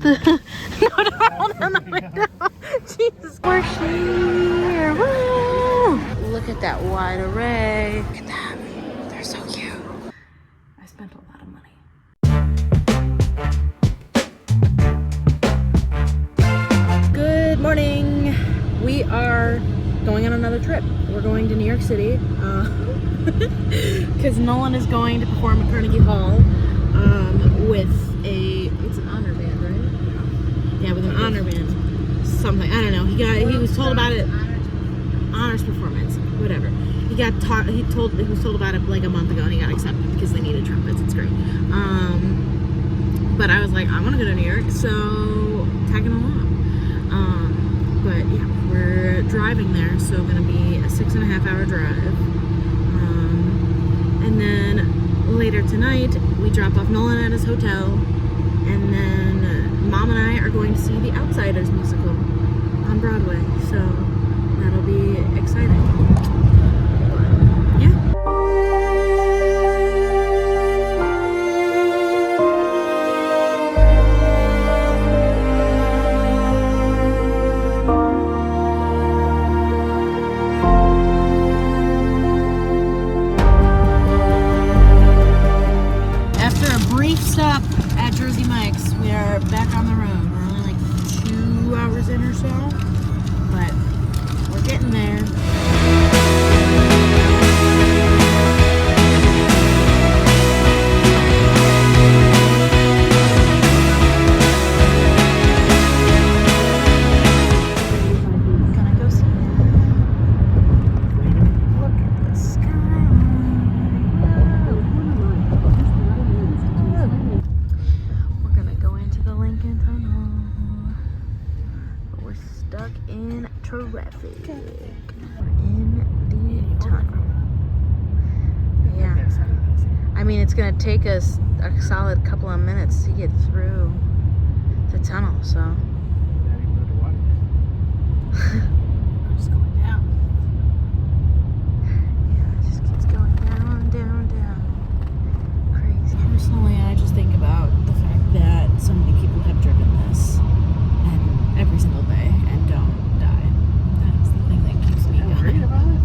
No, don't roll down the window. Jesus, we're here. Woo! Look at that wide array. Look at that. They're so cute. I spent a lot of money. Good morning. We are going on another trip. We're going to New York City because Nolan is going to perform at Carnegie Hall with it's an honor band, right? Yeah, with an honor band. Something, I don't know. He was told about it. Honors performance, whatever. He was told about it like a month ago, and he got accepted because they needed trumpets. It's great. But I was like, I want to go to New York, so tagging along. But yeah, we're driving there, so gonna be a 6.5-hour drive. And then later tonight, we drop off Nolan at his hotel, and then Mom and I are going to see The Outsiders musical on Broadway, so that'll be exciting. Yeah. After a brief stop at Jersey Mike's, we are back on the road. We're only like 2 hours in or so, but we're getting there. Gonna go see it. Look at the sky. We're gonna go into the Lincoln Tunnel, but we're stuck in traffic. We're in the tunnel. Yeah. I mean, it's gonna take us a solid couple of minutes to get through the tunnel, so. Just going down. Yeah, it just keeps going down, down, down. Crazy. Personally, I just think about the fact that so many people have driven this and every single day and don't die. That's the thing that keeps me going. Worried about it?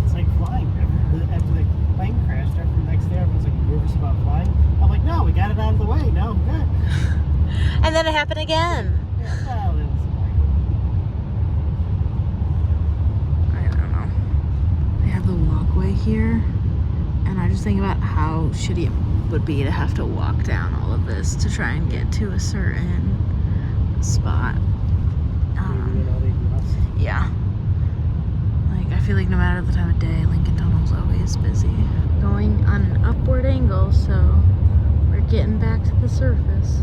It's like flying. After the plane crashed, after the next day, everyone's like nervous about flying. I'm like, no, we got it out of the way. No, I'm good. And then it happened again. Yeah, well, it was I don't know. They have the walkway here, and I just think about how shitty it would be to have to walk down all of this to try and get to a certain spot. Yeah. Like, I feel like no matter the time of day, Lincoln Tunnel's always busy. Going on an upward angle, so we're getting back to the surface.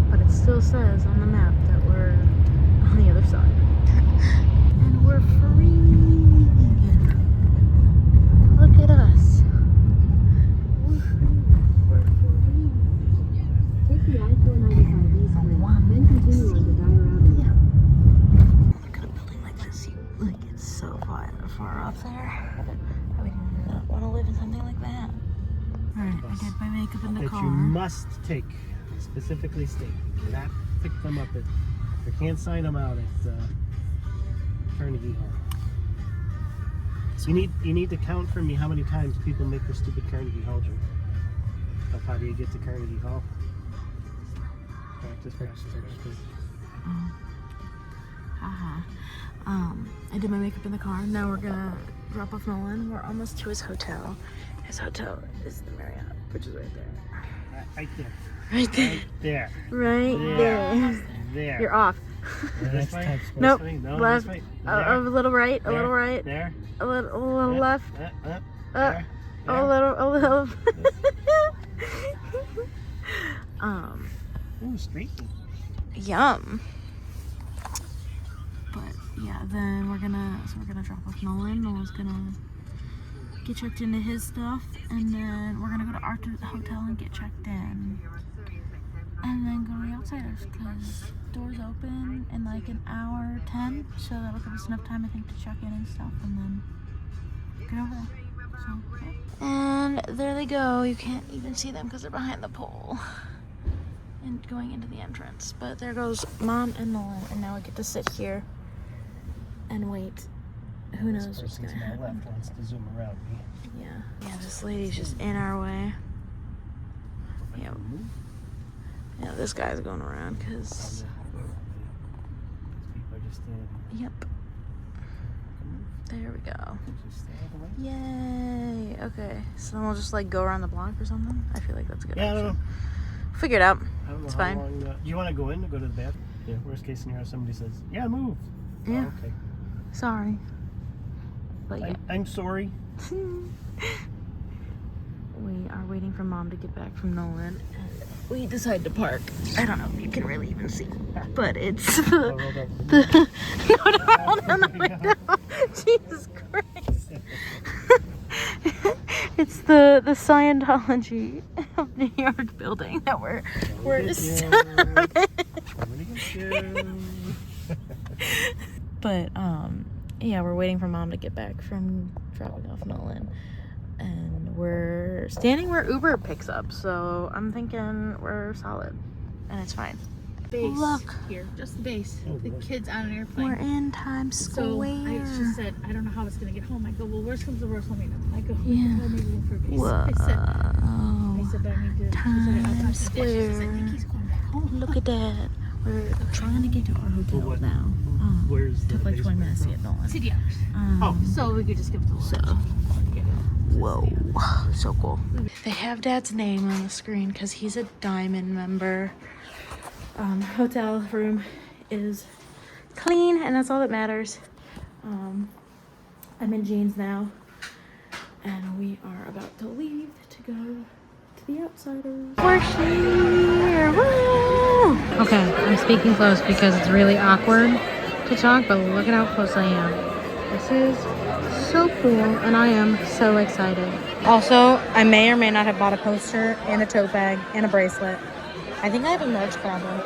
But it still says on the map that we're on the other side. And we're free. Look at us. We're free. Take the I-495 eastward, then continue on to Dyer Avenue. Look at a building like this. Like, it's so far up there. I would not want to live in something like that. Alright, I did my makeup in the that car. you must take, specifically state. You cannot pick them up at, you can't sign them out at Carnegie Hall. So you need to count for me how many times people make the stupid Carnegie Hall joke. Of how do you get to Carnegie Hall? Practice. I did my makeup in the car. Now we're gonna drop off Nolan. We're almost to his hotel. His hotel is the Marriott, which is right there. Right there. Right there. Right there. Right there. There. You're off. This way? Nope. This way? No, Left. this way. A little right. A little right. There. A little left. There. A little. Ooh, streaky. Yum. But yeah, then we're gonna drop off Nolan. Nolan's gonna get checked into his stuff, and then we're gonna go to our hotel and get checked in, and then go to the Outsiders because doors open in like an hour 10, so that'll give us enough time, I think, to check in and stuff, and then get over there. So, yeah. And there they go. You can't even see them because they're behind the pole. going into the entrance. But there goes Mom and Nolan, and now I get to sit here and wait. Who knows what's gonna happen? Left wants to zoom around me. Yeah, this lady's just in our way. Yep. Yeah, this guy's going around because. People are just Yep. There we go. Yay. Okay. So then we'll just like go around the block or something. I feel like that's a good. Yeah, I don't know. Figure it out. I don't know it's how fine. long. Do you want to go in or go to the bathroom? Yeah. Worst case scenario, somebody says, "Yeah, move." Yeah. Oh, okay. Sorry. But yeah. I'm sorry. We are waiting for Mom to get back from Nolan, and we decide to park. I don't know if you can really even see, but it's the no, the window. Jesus Christ! It's the Scientology of New York building that we're But yeah, we're waiting for Mom to get back from dropping off Nolan. And we're standing where Uber picks up, so I'm thinking we're solid, and it's fine. Base Look here, just the base. The kids on an airplane. We're in Times Square. So she said, I don't know how it's gonna get home. I go, well, worst comes to worst, let me know. I go, Yeah. well, maybe look for a base. Whoa. I said, but I need to. Times She said, I Square. think he's going back home. Look at that. We're trying to get to our hotel What? now. Where's the Took like 20 basement? minutes to get Nolan. City hours. Oh. So we could just give it to the So, whoa, so cool. They have Dad's name on the screen because he's a Diamond member. Hotel room is clean, and that's all that matters. I'm in jeans now, and we are about to leave to go to the Outsiders. We're here! Woo! Okay, I'm speaking close because it's really awkward to talk, but look at how close I am. This is so cool, and I am so excited. Also, I may or may not have bought a poster and a tote bag and a bracelet. I think I have a merch combo.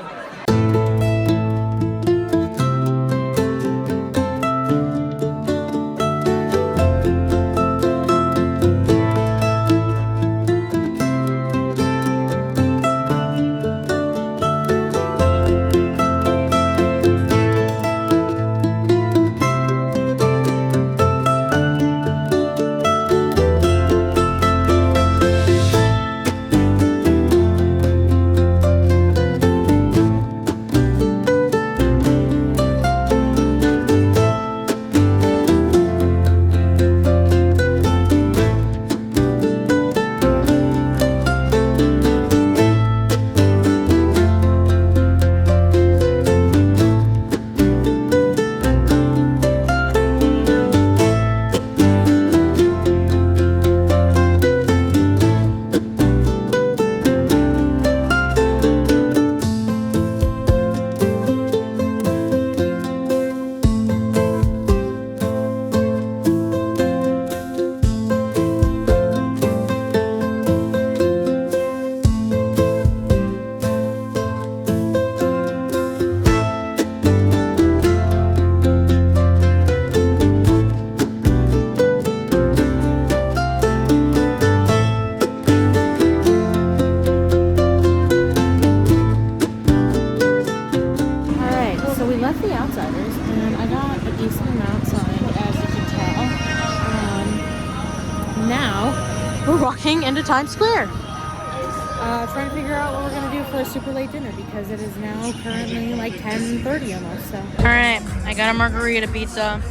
Walking into Times Square. Trying to figure out what we're gonna do for a super late dinner because it is now currently like 10:30 almost. So. All right, I got a margarita pizza.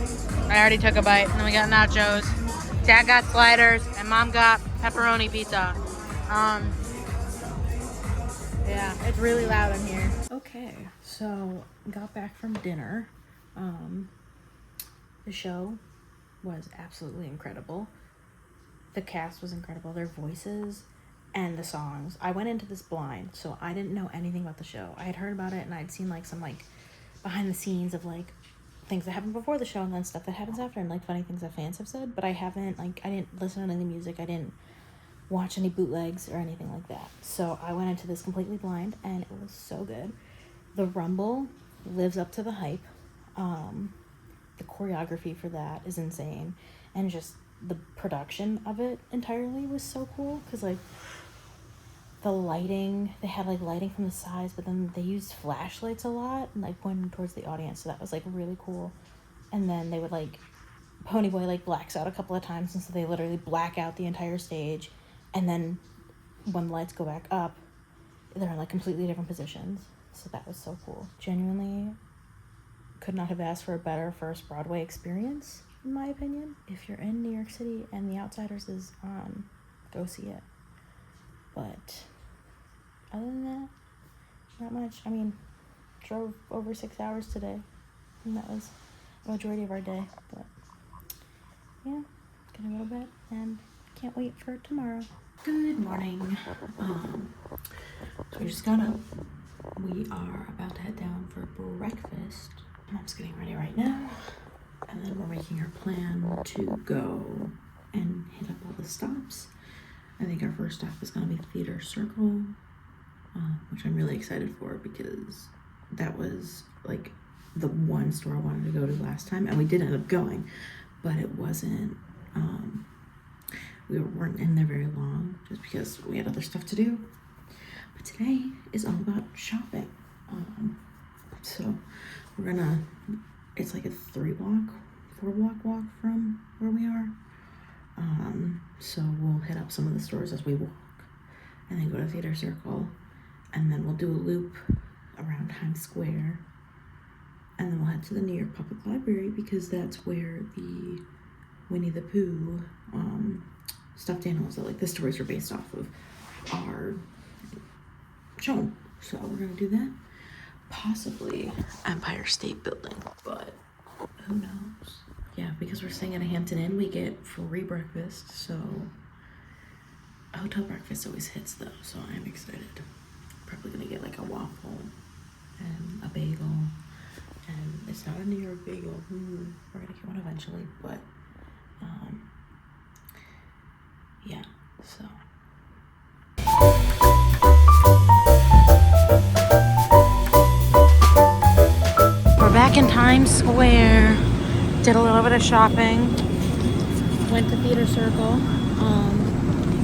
I already took a bite, and then we got nachos. Dad got sliders, and Mom got pepperoni pizza. Yeah, it's really loud in here. Okay, so got back from dinner. The show was absolutely incredible. The cast was incredible. Their voices and the songs. I went into this blind, so I didn't know anything about the show. I had heard about it, and I'd seen like some like behind the scenes of like things that happened before the show and then stuff that happens after, and like funny things that fans have said. But I didn't listen to any music. I didn't watch any bootlegs or anything like that. So I went into this completely blind, and it was so good. The Rumble lives up to the hype. The choreography for that is insane, and just the production of it entirely was so cool because like the lighting, they had like lighting from the sides, but then they used flashlights a lot and like pointing towards the audience, so that was like really cool. And then they would like, Ponyboy like blacks out a couple of times, and so they literally black out the entire stage, and then when the lights go back up, they're in like completely different positions. So that was so cool. Genuinely could not have asked for a better first Broadway experience, in my opinion. If you're in New York City and The Outsiders is on, go see it. But other than that, not much. I mean, drove over 6 hours today, and that was the majority of our day. But yeah, gonna go to bed and can't wait for tomorrow. Good morning. So we just got up. We are about to head down for breakfast. Mom's getting ready right now, and then we're making our plan to go and hit up all the stops. I think our first stop is going to be Theater Circle, which I'm really excited for because that was like the one store I wanted to go to last time, and we did end up going, but it wasn't, we weren't in there very long just because we had other stuff to do. But today is all about shopping. So we're gonna, it's like a 4-block walk from where we are. So we'll hit up some of the stores as we walk, and then go to Theater Circle, and then we'll do a loop around Times Square, and then we'll head to the New York Public Library because that's where the Winnie the Pooh stuffed animals that like the stories are based off of are shown. So we're gonna do that. Possibly Empire State Building, but who knows? Yeah, because we're staying at a Hampton Inn, we get free breakfast, so hotel breakfast always hits though, so I'm excited. Probably gonna get like a waffle and a bagel, and it's not a New York bagel. We're gonna get one eventually, but yeah, so. We're back in Times Square. Did a little bit of shopping. Went to Theater Circle.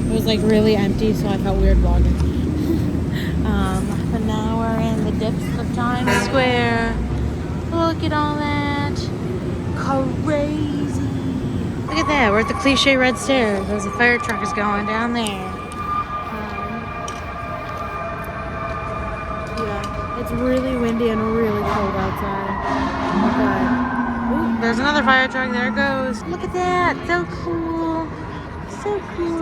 It was like really empty, so I felt weird vlogging. But now we're in the dips of Times Square. Look at all that. Crazy. Look at that. We're at the cliche red stairs. There's a fire truck is going down there. Yeah, it's really windy and really cold outside. But ooh, there's another fire truck. There it goes. Look at that. So cool. So cool.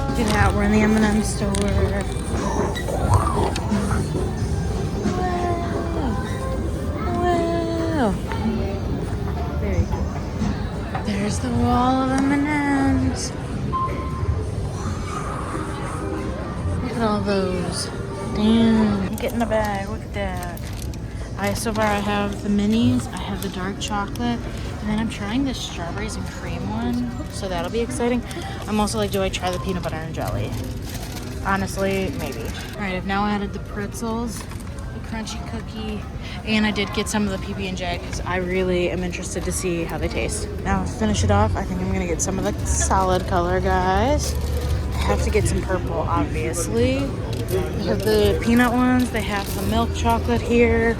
Look at that. We're in the M&M store. Wow. Very cool. There's the wall of M&Ms. Look at all those. Damn. Get in the bag. Look at that. So far I have the minis, I have the dark chocolate, and then I'm trying the strawberries and cream one, so that'll be exciting. I'm also like, do I try the peanut butter and jelly? Honestly, maybe. All right, I've now added the pretzels, the crunchy cookie, and I did get some of the PB&J because I really am interested to see how they taste. Now to finish it off, I think I'm gonna get some of the solid color, guys. I have to get some purple, obviously. They have the peanut ones, they have the milk chocolate here.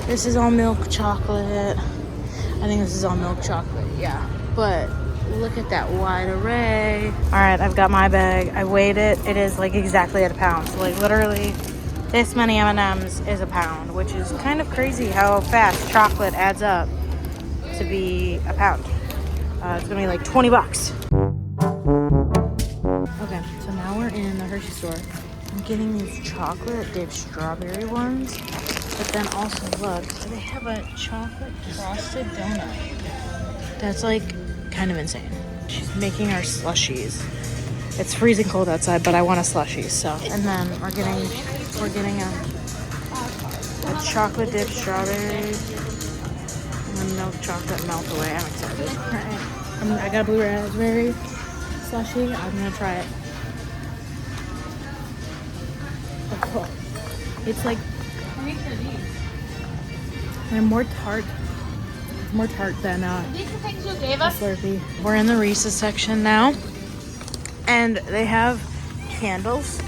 This is all milk chocolate. I think this is all milk chocolate, yeah. But look at that wide array. All right, I've got my bag. I weighed it. It is like exactly at a pound. So like literally this many M&Ms is a pound, which is kind of crazy how fast chocolate adds up to be a pound. It's gonna be like 20 bucks. Okay, so now we're in the Hershey store. I'm getting these chocolate dipped strawberry ones, but then also look, they have a chocolate frosted donut. That's like kind of insane. She's making our slushies. It's freezing cold outside, but I want a slushie, so. And then we're getting a chocolate dipped strawberry and then milk chocolate melt away. I'm excited. All right, I got a blue raspberry slushie. I'm gonna try it. Oh, it's like they're more tart. It's more tart than These the things you gave us? Slurpee. We're in the Reese's section now. And they have candles.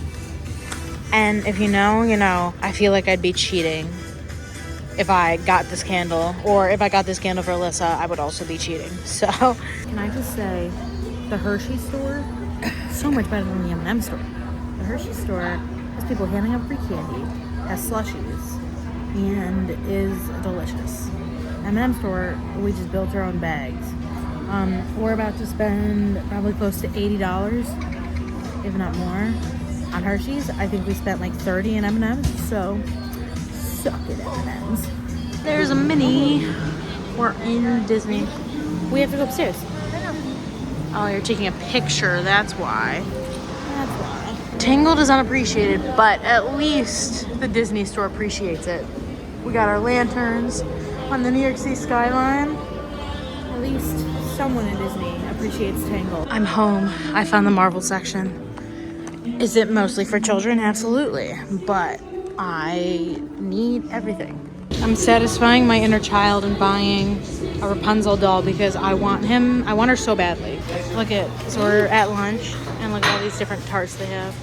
And if you know, you know, I feel like I'd be cheating if I got this candle. Or if I got this candle for Alyssa, I would also be cheating. So, can I just say, the Hershey store, so much better than the M&M store. The Hershey store has people handing out free candy, has slushies, and is delicious. M&M store, we just built our own bags. We're about to spend probably close to $80, if not more, on Hershey's. I think we spent like $30 in M&M's, so suck it, M&M's. There's a mini. We're in Disney. We have to go upstairs. Oh, you're taking a picture, that's why. That's why. Tangled is unappreciated, but at least the Disney store appreciates it. We got our lanterns on the New York City skyline. At least someone in Disney appreciates Tangled. I'm home. I found the Marvel section. Is it mostly for children? Absolutely. But I need everything. I'm satisfying my inner child and buying a Rapunzel doll because I want her so badly. So we're at lunch and look at all these different tarts they have.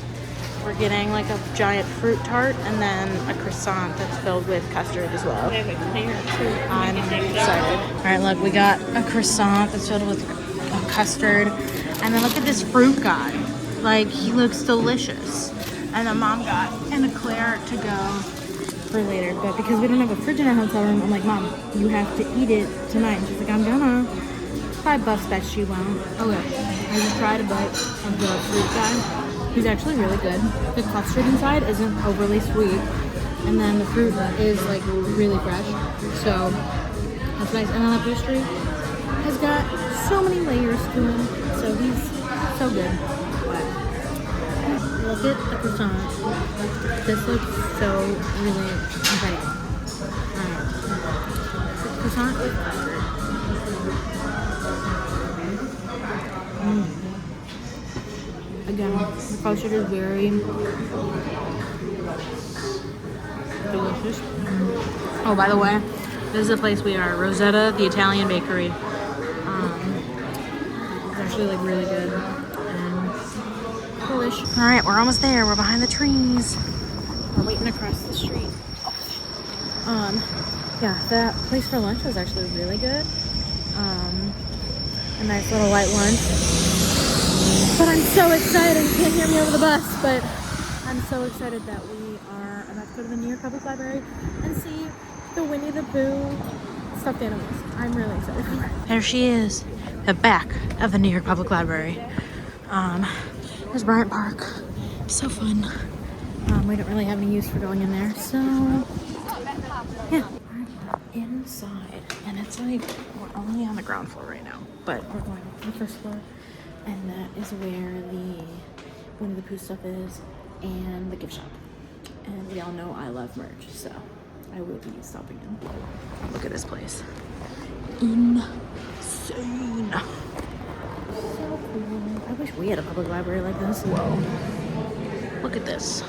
We're getting like a giant fruit tart and then a croissant that's filled with custard as well. I'm excited. All right, look, we got a croissant that's filled with custard. And then look at this fruit guy. Like, he looks delicious. And then Mom got an eclair to go for later. But because we don't have a fridge in our hotel room, I'm like, Mom, you have to eat it tonight. And she's like, I'm gonna. $5 bet she won't. Okay, I just tried a bite of the fruit guy. He's actually really good. The custard inside isn't overly sweet. And then the fruit is like really fresh. So that's nice. And then the pastry has got so many layers to him. So he's so good. Look at the croissant. This looks so really incredible. Alright. Croissant with custard. Again, the custard is very delicious. Oh, by the way, this is the place we are. Rosetta, the Italian bakery. It's actually like really good. All right, we're almost there. We're behind the trees. We're waiting across the street. Yeah, that place for lunch was actually really good. A nice little light lunch. But I'm so excited. You can't hear me over the bus, but I'm so excited that we are about to go to the New York Public Library and see the Winnie the Pooh stuffed animals. I'm really excited for it. There she is, the back of the New York Public Library. There's Bryant Park. So fun. We don't really have any use for going in there, so yeah. We're inside, and it's like we're only on the ground floor right now, but we're going to the first floor, and that is where the Winnie the Pooh stuff is, and the gift shop. And we all know I love merch, so I will be stopping in. Look at this place. Insane. So cool. I wish we had a public library like this. Whoa. Look at this.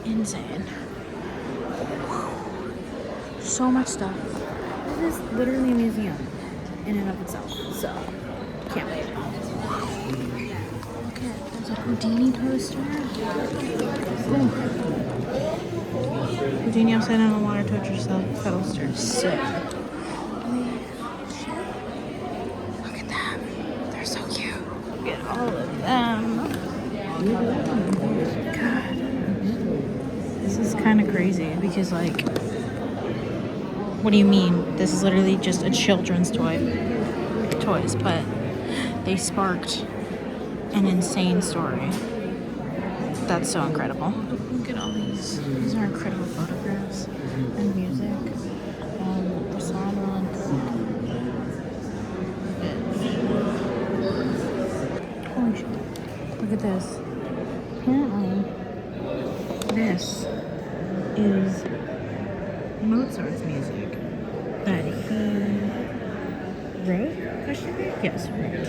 Insane. So much stuff. This is literally a museum in and of itself. So, can't wait. Look at, there's a Houdini poster. Ooh. Houdini upside down on water to yourself. Poster. Sick. Look at them. They're so cute. Look at all of them. God. This is kind of crazy because, like, what do you mean? This is literally just a children's toys, but they sparked an insane story. That's so incredible. Look at all these. These are incredible photographs and music. The song Nolan. Holy shit. Look at this. Apparently, this is Mozart's music that he wrote? Yes, wrote.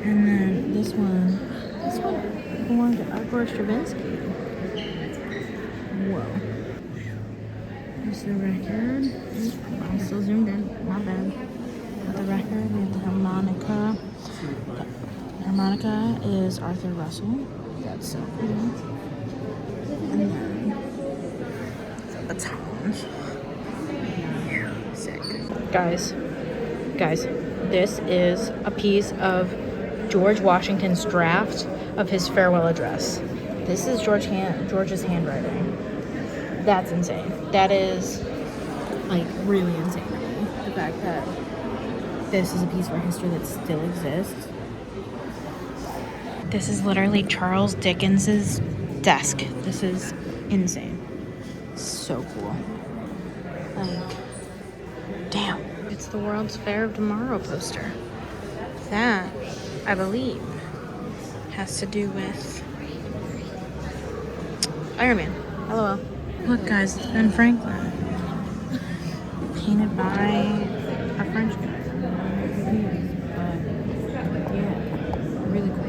And then this one belonged to Igor Stravinsky. Whoa. There's the record. I'm still zoomed in. My bad. Got the record. We have the harmonica. Harmonica is Arthur Russell. That's so cool. And then the batons. Sick. Guys, this is a piece of George Washington's draft of his farewell address. This is George's handwriting. That's insane. That is like really insane to me. The fact that this is a piece of our history that still exists. This is literally Charles Dickens's desk. This is insane. So cool. Like, damn. It's the World's Fair of Tomorrow poster. That, I believe, has to do with Iron Man. LOL. Look, guys, it's Ben Franklin. Painted by a French guy. Really cool.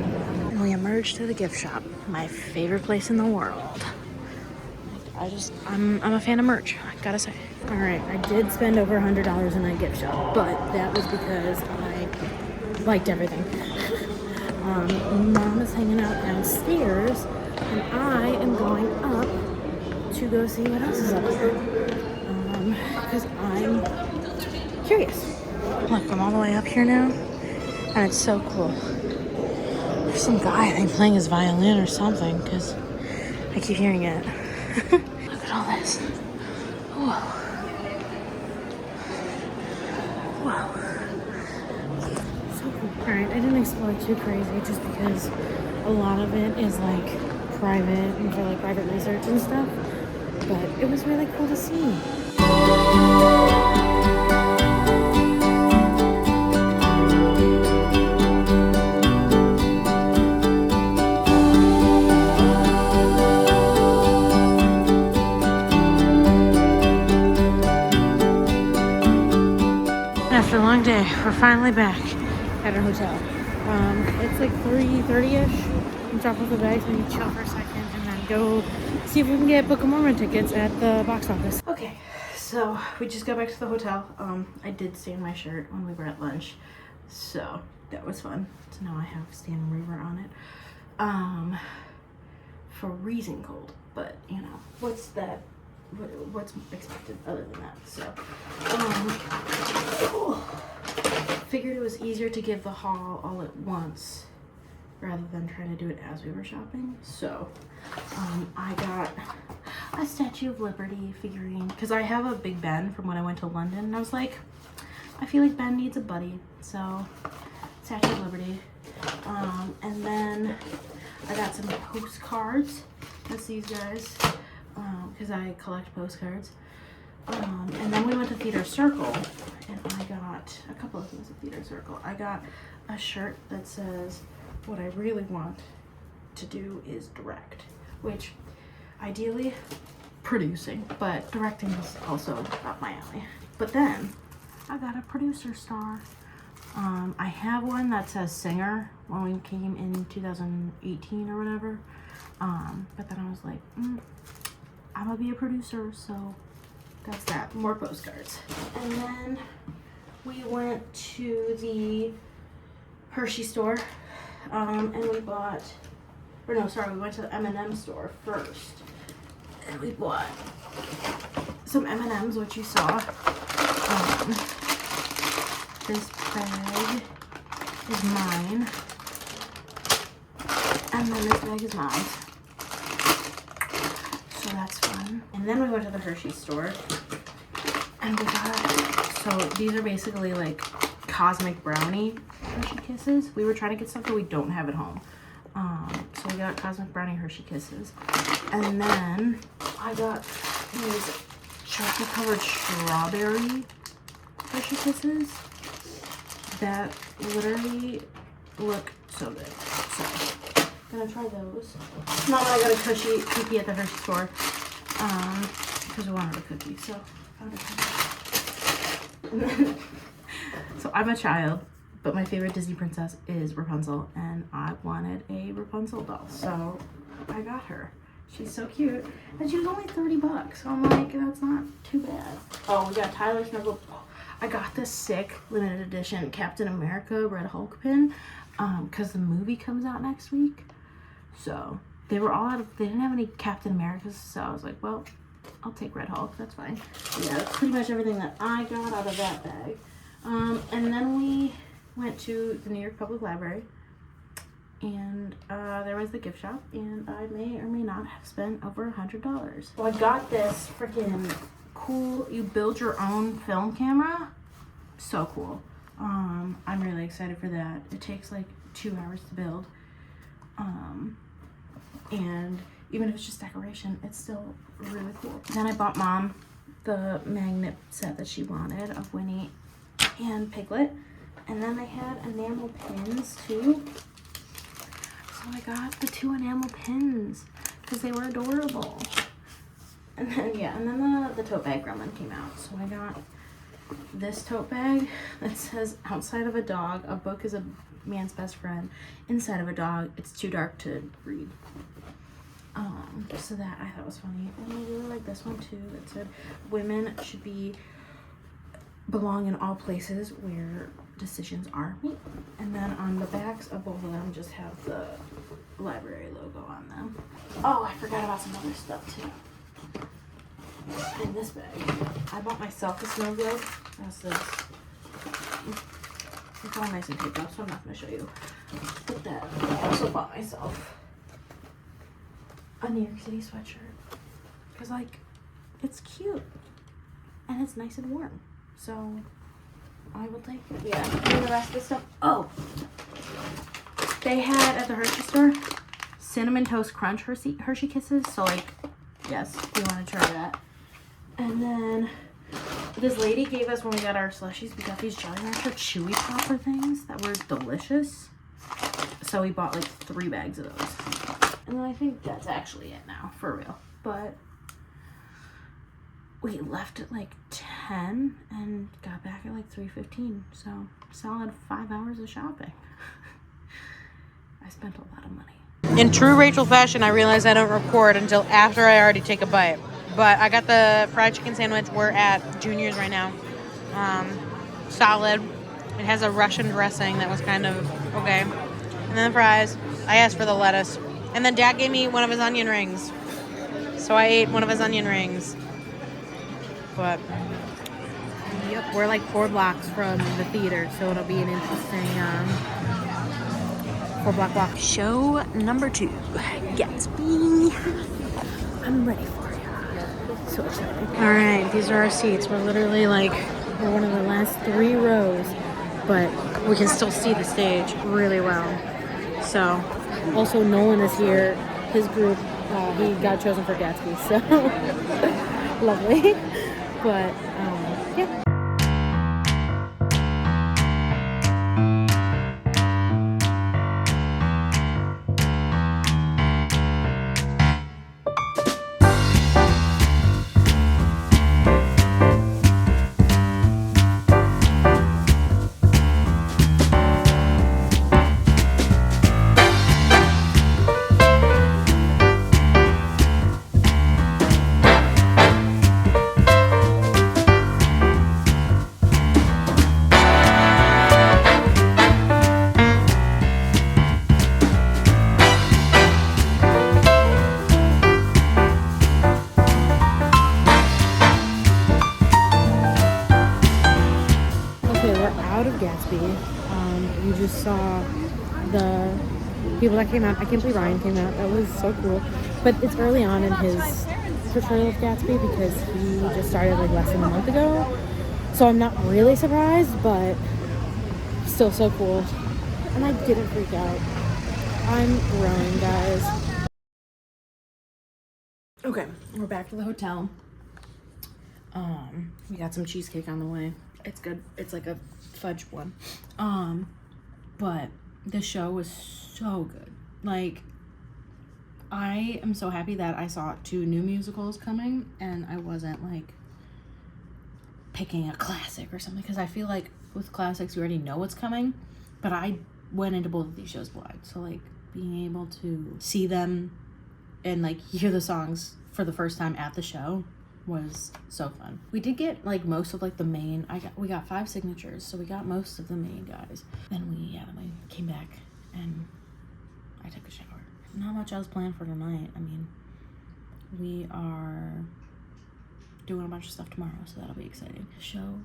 And we emerged to the gift shop. My favorite place in the world. I'm a fan of merch, I gotta say. All right, I did spend over $100 in that gift shop, but that was because I liked everything. Mom is hanging out downstairs, and I am going up to go see what else is up there. Because I'm curious. Look, I'm all the way up here now, and it's so cool. There's some guy, I think, playing his violin or something, because I keep hearing it. Look at all this. Whoa. Wow. So cool. Alright, I didn't explore too crazy just because a lot of it is like private and for like private research and stuff. But it was really cool to see. After a long day, we're finally back at our hotel. It's like 3:30ish. I'm dropping off the bags, maybe chill for a second, and then go see if we can get Book of Mormon tickets at the box office. Okay, so we just got back to the hotel. I did stain my shirt when we were at lunch, so that was fun. So now I have Stan River on it. Freezing cold, but you know, what's expected other than that? So, figured it was easier to give the haul all at once rather than trying to do it as we were shopping. So, I got a Statue of Liberty figurine because I have a Big Ben from when I went to London, and I was like, I feel like Ben needs a buddy, so Statue of Liberty. And then I got some postcards. That's these guys. Because I collect postcards. And then we went to Theater Circle, and I got a couple of things at Theater Circle. I got a shirt that says, what I really want to do is direct, which ideally producing, but directing is also up my alley. But then I got a producer star. I have one that says singer when we came in 2018 or whatever. But then I was like, I'm gonna be a producer, so that's that. More postcards. And then we went to the Hershey store, and we bought, we went to the M&M store first, and we bought some M&Ms, which you saw. This bag is mine, and then this bag is mine. So that's fun. And then we went to the Hershey store, and we got, so these are basically like cosmic brownie Hershey Kisses. We were trying to get stuff that we don't have at home. So we got cosmic brownie Hershey Kisses. And then I got these chocolate covered strawberry Hershey Kisses that literally look so good. So I'm gonna try those. Not that I got a cookie at the Hershey store, because we wanted a cookie, so found a cookie. So I'm a child, but my favorite Disney princess is Rapunzel, and I wanted a Rapunzel doll, so I got her. She's so cute, and she was only $30, so I'm like, that's not too bad. Oh, we got Tyler Snuggle. I got this sick limited edition Captain America Red Hulk pin because the movie comes out next week. So they were all out of, they didn't have any Captain Americas, so I was like, well, I'll take Red Hulk, that's fine. Yeah, that's pretty much everything that I got out of that bag. And then we went to the New York Public Library, and there was the gift shop, and I may or may not have spent over $100. So I got this freaking cool, you build your own film camera. So cool. I'm really excited for that. It takes like 2 hours to build. And even if it's just decoration, it's still really cool. Then I bought Mom the magnet set that she wanted of Winnie and Piglet. And then they had enamel pins too. So I got the 2 enamel pins because they were adorable. And then, yeah, and then the tote bag gremlin came out. So I got this tote bag that says, outside of a dog, a book is a man's best friend. Inside of a dog, it's too dark to read. So that I thought was funny. And I really like this one too that said, women should belong in all places where decisions are made. And then on the backs of both of them just have the library logo on them. Oh, I forgot about some other stuff too. In this bag, I bought myself a snow globe. That's this. It's all nice and taped up, so I'm not going to show you. But that, I also bought myself a New York City sweatshirt. Because, like, it's cute. And it's nice and warm. So, I will take it. Yeah, and the rest of the stuff. Oh! They had, at the Hershey store, Cinnamon Toast Crunch Hershey Kisses. So, like, yes, we want to try that. And then this lady gave us, when we got our slushies, we got these Jolly Rancher Chewy Popper things that were delicious. So we bought like 3 bags of those. And then I think that's actually it now, for real. But we left at like 10 and got back at like 3:15. So solid 5 hours of shopping. I spent a lot of money. In true Rachel fashion, I realize I don't record until after I already take a bite. But I got the fried chicken sandwich. We're at Junior's right now. Solid. It has a Russian dressing that was kind of okay. And then the fries. I asked for the lettuce. And then Dad gave me one of his onion rings. So I ate one of his onion rings. But, yep, we're like 4 blocks from the theater. So it'll be an interesting 4-block walk. Show number 2. Gatsby. I'm ready for it. So excited. All right, these are our seats. We're literally like, we're one of the last 3 rows, but we can still see the stage really well. So, also Nolan is here. His group, he got chosen for Gatsby, so lovely. But, yeah. You just saw the people that came out. I can't believe Ryan came out. That was so cool. But it's early on in his portrayal of Gatsby because he just started like less than a month ago. So I'm not really surprised, but still so cool. And I didn't freak out. I'm growing, guys. Okay, we're back to the hotel. We got some cheesecake on the way. It's good. It's like a fudge one. But the show was so good. Like, I am so happy that I saw 2 new musicals coming and I wasn't like picking a classic or something, because I feel like with classics you already know what's coming, but I went into both of these shows blind, so like being able to see them and like hear the songs for the first time at the show was so fun. We did get like most of like the main, we got 5 signatures, so we got most of the main guys. Then we came back and I took a shower. Not much else planned for tonight. I mean, we are doing a bunch of stuff tomorrow, so that'll be exciting. Show,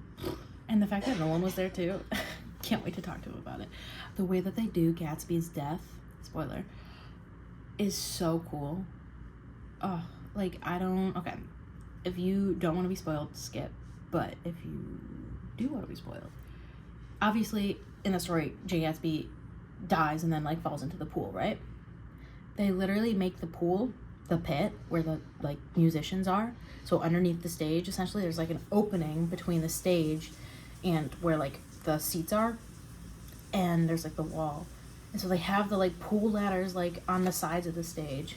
and the fact that Nolan was there too. Can't wait to talk to him about it. The way that they do Gatsby's death, spoiler, is so cool. Oh, like okay, if you don't want to be spoiled, skip. But if you do want to be spoiled, obviously in the story, Jay Gatsby dies and then like falls into the pool, right? They literally make the pool the pit where the like musicians are. So underneath the stage, essentially, there's like an opening between the stage and where like the seats are, and there's like the wall. And so they have the like pool ladders like on the sides of the stage,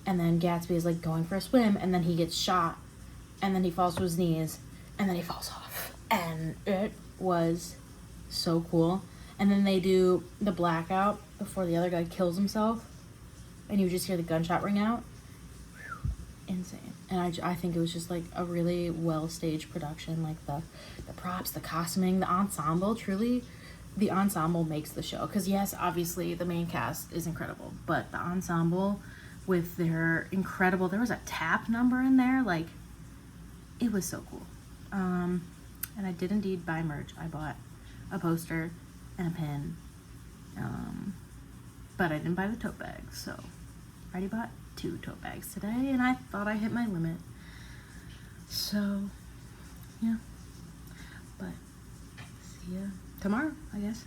and then Gatsby is like going for a swim, and then he gets shot, and then he falls to his knees, and then he falls off. And it was so cool. And then they do the blackout before the other guy kills himself, and you just hear the gunshot ring out. Insane. And I think it was just like a really well staged production. Like the props, the costuming, the ensemble. Truly, the ensemble makes the show. Because yes, obviously the main cast is incredible, but the ensemble with their incredible, there was a tap number in there, like it was so cool. And I did indeed buy merch. I bought a poster and a pin, but I didn't buy the tote bags, so I already bought 2 tote bags today, and I thought I hit my limit. So yeah, but see ya tomorrow, I guess.